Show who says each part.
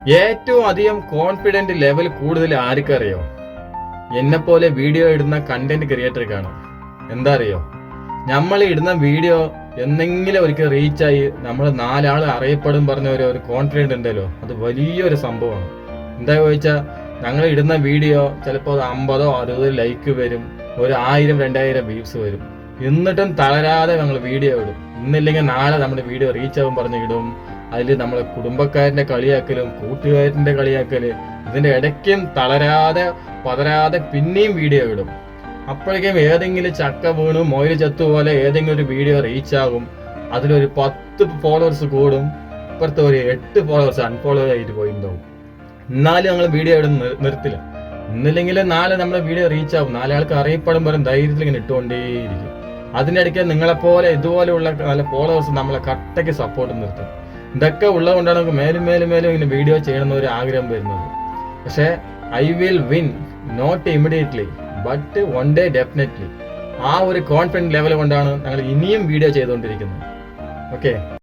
Speaker 1: ഏറ്റവും അധികം confident level കൂടുതൽ ആർക്കറിയോ? എന്നെ പോലെ വീഡിയോ ഇടുന്ന കണ്ടന്റ് ക്രിയേറ്റർക്കാണ്. എന്താ അറിയോ, നമ്മൾ ഇടുന്ന വീഡിയോ എന്തെങ്കിലും ഒരിക്കൽ റീച്ചായി നമ്മൾ 4 ആൾ അറിയപ്പെടും പറഞ്ഞ ഒരു കോൺഫിഡൻറ്റ് ഉണ്ടല്ലോ, അത് വലിയൊരു സംഭവമാണ്. എന്താ ചോദിച്ചാൽ, ഞങ്ങൾ ഇടുന്ന വീഡിയോ ചിലപ്പോൾ 50 or 60 ലൈക്ക് വരും, ഒരു 1000-2000 വ്യൂസ് വരും. എന്നിട്ടും തളരാതെ ഞങ്ങൾ വീഡിയോ ഇടും. ഇന്നില്ലെങ്കിൽ നാളെ നമ്മുടെ വീഡിയോ റീച്ചാവും പറഞ്ഞ് ഇടും. അതിൽ നമ്മളെ കുടുംബക്കാരൻ്റെ കളിയാക്കലും കൂട്ടുകാരൻ്റെ കളിയാക്കല്, ഇതിൻ്റെ ഇടയ്ക്കും തളരാതെ പതരാതെ പിന്നെയും വീഡിയോ ഇടും. അപ്പോഴേക്കും ഏതെങ്കിലും ചക്ക വീണു മൊയിൽ ചത്തു പോലെ ഏതെങ്കിലും ഒരു വീഡിയോ റീച്ചാകും. അതിലൊരു 10 ഫോളോവേഴ്സ് കൂടും, ഇപ്പുറത്തെ ഒരു 8 ഫോളോവേഴ്സ് അൺഫോളോ ആയിട്ട് പോയിട്ടുണ്ടാവും. എന്നാലും ഞങ്ങൾ വീഡിയോ ഇടുന്ന നിർത്തില്ല. ഇന്നില്ലെങ്കിൽ നാളെ നമ്മുടെ വീഡിയോ റീച്ചാകും, 4 ആൾക്ക് അറിയപ്പെടും പറയും ധൈര്യത്തിൽ ഇങ്ങനെ ഇട്ടുകൊണ്ടേയിരിക്കും. അതിനിടയ്ക്ക് നിങ്ങളെപ്പോലെ ഇതുപോലെയുള്ള നല്ല ഫോളോവേഴ്സ് നമ്മളെ കട്ടയ്ക്ക് സപ്പോർട്ട് നിർത്തും. ഇതൊക്കെ ഉള്ളതുകൊണ്ടാണ് നമുക്ക് മേലും ഇങ്ങനെ വീഡിയോ ചെയ്യണമെന്ന് ഒരു ആഗ്രഹം വരുന്നത്. പക്ഷേ I will win, not immediately but one day definitely. ആ ഒരു കോൺഫിഡൻറ്റ് ലെവൽ കൊണ്ടാണ് ഞങ്ങൾ ഇനിയും വീഡിയോ ചെയ്തുകൊണ്ടിരിക്കുന്നത്. ഓക്കെ.